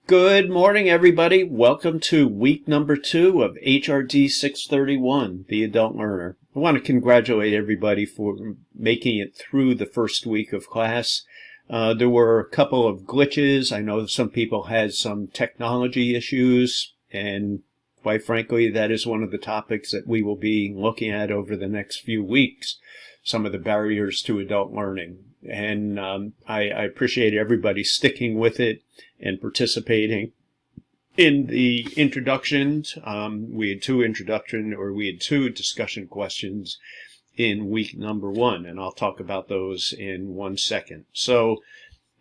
Good morning, everybody. Welcome to week number 2 of HRD 631, The Adult Learner. I want to congratulate everybody for making it through the first week of class. There were a couple of glitches. I know some people had some technology issues, and quite frankly, that is one of the topics that we will be looking at over the next few weeks, some of the barriers to adult learning. And I appreciate everybody sticking with it and participating in the introductions. We had two discussion questions in week number 1, and I'll talk about those in 1 second. So,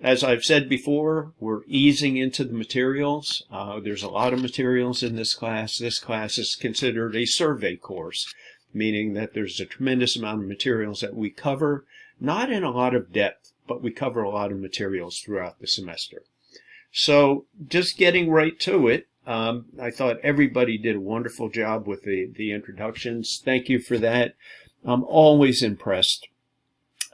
as I've said before, we're easing into the materials. There's a lot of materials in this class. This class is considered a survey course, meaning that there's a tremendous amount of materials that we cover, not in a lot of depth, but we cover a lot of materials throughout the semester. So just getting right to it, I thought everybody did a wonderful job with the introductions. Thank you for that. I'm always impressed.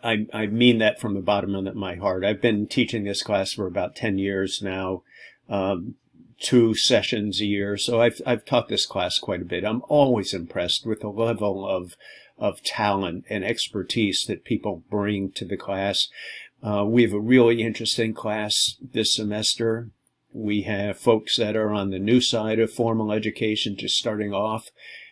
I mean that from the bottom of my heart. I've been teaching this class for about 10 years now, 2 sessions a year. So I've taught this class quite a bit. I'm always impressed with the level of talent and expertise that people bring to the class. We have a really interesting class this semester. We have folks that are on the new side of formal education, just starting off,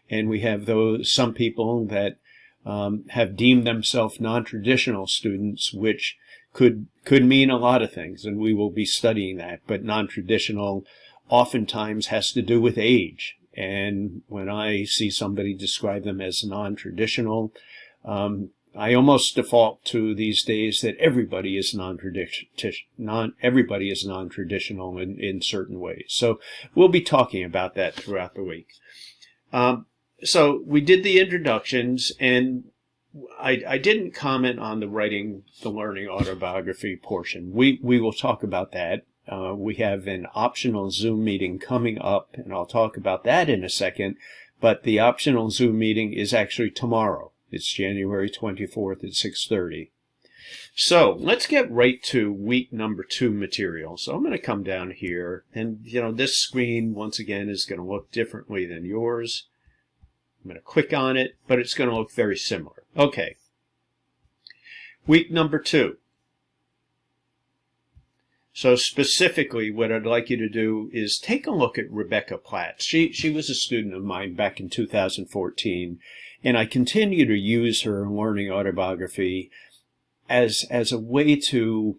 and we have some people that have deemed themselves non-traditional students, which could mean a lot of things, and we will be studying that. But non-traditional oftentimes has to do with age. And when I see somebody describe them as non-traditional, I almost default to these days that everybody is non-traditional in certain ways. So we'll be talking about that throughout the week. So we did the introductions, and I didn't comment on the writing the learning autobiography portion. We will talk about that. We have an optional Zoom meeting coming up, and I'll talk about that in a second. But the optional Zoom meeting is actually tomorrow. It's January 24th at 6:30. So let's get right to week number 2 material. So I'm going to come down here, and this screen once again is going to look differently than yours. I'm going to click on it, but it's going to look very similar. Okay. Week number 2. So specifically, what I'd like you to do is take a look at Rebecca Platt. She was a student of mine back in 2014, and I continue to use her learning autobiography as a way to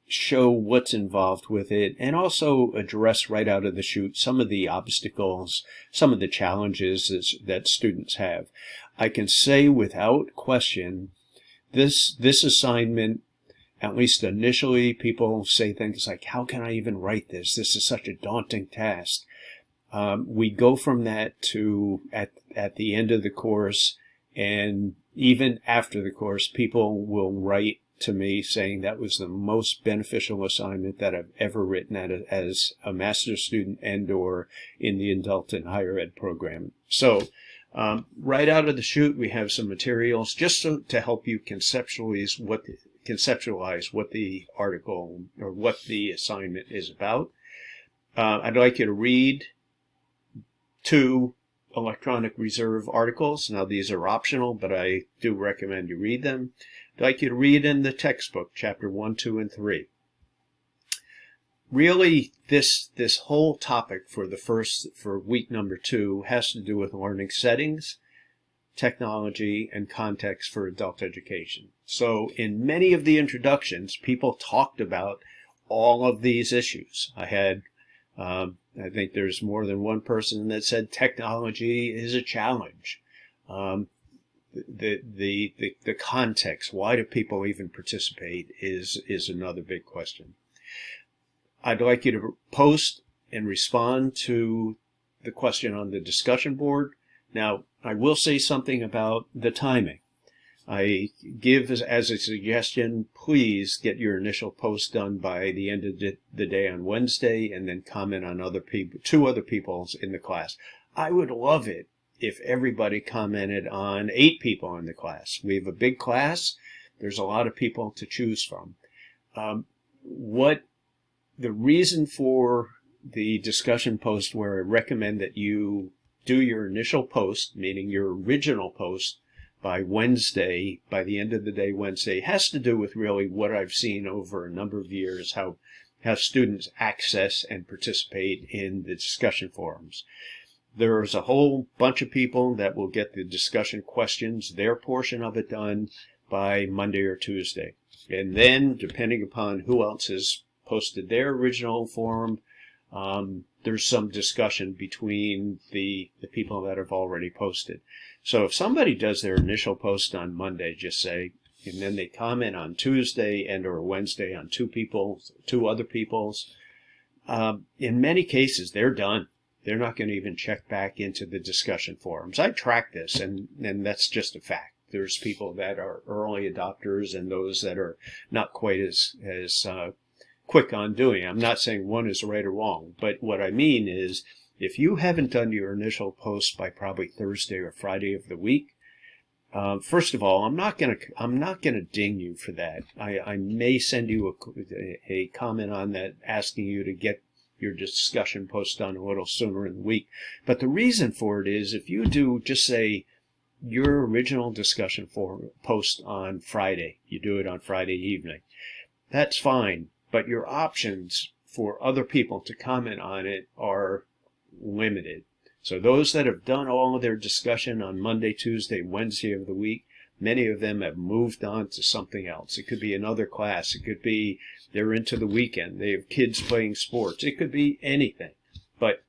show what's involved with it, and also address right out of the chute some of the obstacles, some of the challenges that students have. I can say without question, this assignment, at least initially, people say things like, how can I even write this? This is such a daunting task. We go from that to at the end of the course, and even after the course, people will write to me saying that was the most beneficial assignment that I've ever written as a master's student and/or in the adult and higher ed program. So right out of the chute, we have some materials just to help you conceptualize what the article or what the assignment is about. I'd like you to read 2 electronic reserve articles. Now, these are optional, but I do recommend you read them. I'd like you to read in the textbook, chapter 1, 2, and 3. Really, this whole topic for week number 2 has to do with learning settings, technology, and context for adult education. So in many of the introductions, people talked about all of these issues. I had, I think there's more than one person that said technology is a challenge. The context, why do people even participate, is another big question. I'd like you to post and respond to the question on the discussion board. Now, I will say something about the timing. I give as a suggestion, please get your initial post done by the end of the day on Wednesday, and then comment on 2 other people's in the class. I would love it if everybody commented on 8 people in the class. We have a big class. There's a lot of people to choose from. What the reason for the discussion post where I recommend that you do your initial post, meaning your original post, by Wednesday, by the end of the day Wednesday, has to do with really what I've seen over a number of years, how students access and participate in the discussion forums. There's a whole bunch of people that will get the discussion questions, their portion of it done by Monday or Tuesday. And then, depending upon who else has posted their original forum, there's some discussion between the people that have already posted. So if somebody does their initial post on Monday, just say, and then they comment on Tuesday and or Wednesday on two other people's, in many cases, they're done. They're not going to even check back into the discussion forums. I track this, and that's just a fact. There's people that are early adopters and those that are not quite as quick on doing it. I'm not saying one is right or wrong, but what I mean is if you haven't done your initial post by probably Thursday or Friday of the week, first of all, I'm not gonna ding you for that. I may send you a comment on that asking you to get your discussion post done a little sooner in the week. But the reason for it is if you do just say your original discussion post on Friday, you do it on Friday evening, that's fine. But your options for other people to comment on it are limited. So those that have done all of their discussion on Monday, Tuesday, Wednesday of the week, many of them have moved on to something else. It could be another class. It could be they're into the weekend. They have kids playing sports. It could be anything. But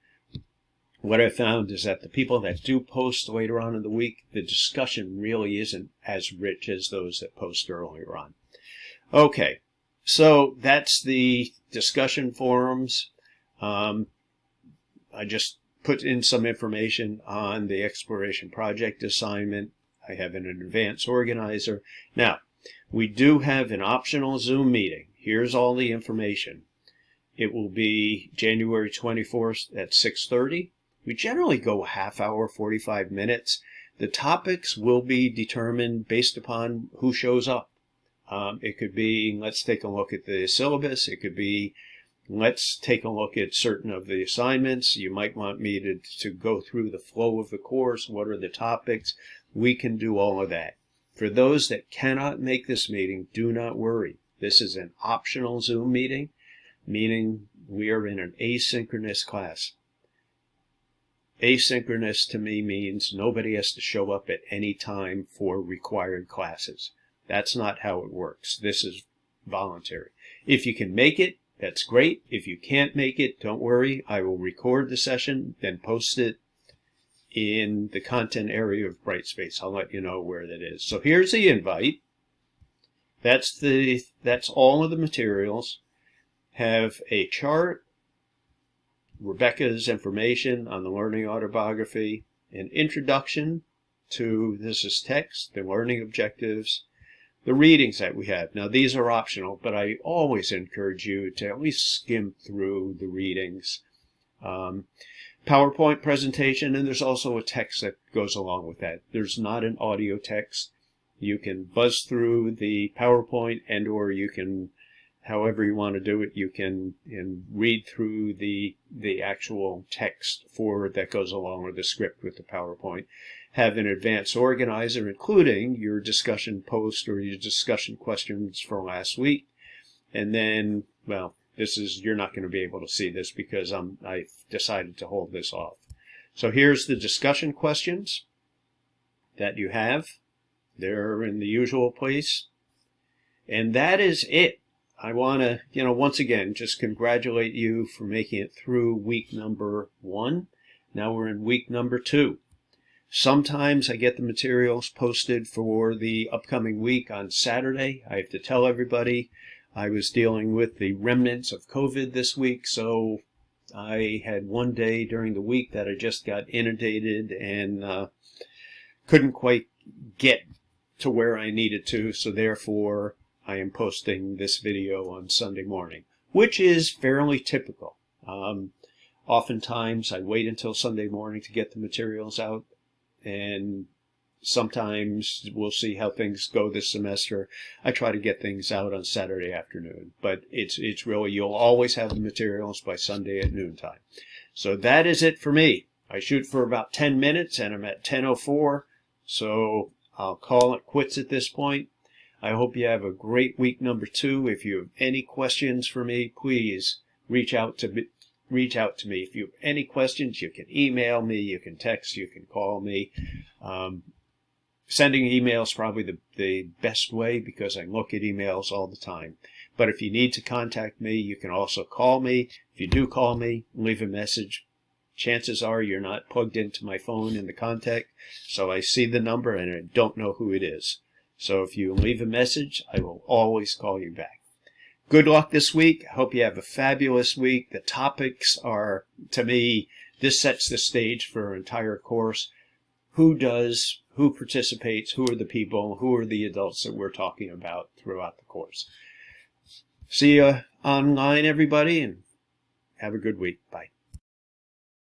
what I found is that the people that do post later on in the week, the discussion really isn't as rich as those that post earlier on. Okay, so that's the discussion forums. I just put in some information on the exploration project assignment. I have an advanced organizer. Now, we do have an optional Zoom meeting. Here's all the information. It will be January 24th at 6:30. We generally go a half hour, 45 minutes. The topics will be determined based upon who shows up. It could be, let's take a look at the syllabus. It could be, let's take a look at certain of the assignments. You might want me to go through the flow of the course. What are the topics? We can do all of that. For those that cannot make this meeting, do not worry. This is an optional Zoom meeting, meaning we are in an asynchronous class. Asynchronous to me means nobody has to show up at any time for required classes. That's not how it works. This is voluntary. If you can make it, that's great. If you can't make it, don't worry. I will record the session, then post it in the content area of Brightspace. I'll let you know where that is. So here's the invite. That's all of the materials. Have a chart, Rebecca's information on the learning autobiography, an introduction to this is text, the learning objectives, the readings that we have. Now, these are optional, but I always encourage you to at least skim through the readings. PowerPoint presentation, and there's also a text that goes along with that. There's not an audio text. You can buzz through the PowerPoint and or you can, however you want to do it, you can read through the actual text that goes along with the script with the PowerPoint. Have an advanced organizer, including your discussion post or your discussion questions for last week. And then, well, you're not going to be able to see this because I've decided to hold this off. So here's the discussion questions that you have. They're in the usual place. And that is it. I want to, once again, just congratulate you for making it through week number 1. Now we're in week number 2. Sometimes I get the materials posted for the upcoming week on Saturday. I have to tell everybody I was dealing with the remnants of COVID this week, so I had one day during the week that I just got inundated and couldn't quite get to where I needed to, so therefore I am posting this video on Sunday morning, which is fairly typical. Oftentimes I wait until Sunday morning to get the materials out, and Sometimes we'll see how things go this semester. I try to get things out on Saturday afternoon, but it's really, you'll always have the materials by Sunday at noontime. So that is it for me. I shoot for about 10 minutes and I'm at 10:04, so I'll call it quits at this point. I hope you have a great week number 2. If you have any questions for me, please reach out to me. If you have any questions, you can email me, you can text, you can call me. Sending emails is probably the best way because I look at emails all the time. But if you need to contact me, you can also call me. If you do call me, leave a message. Chances are you're not plugged into my phone in the contact, so I see the number and I don't know who it is. So if you leave a message, I will always call you back. Good luck this week. I hope you have a fabulous week. The topics are, to me, this sets the stage for an entire course. Who does, who participates, who are the people, who are the adults that we're talking about throughout the course. See you online, everybody, and have a good week. Bye.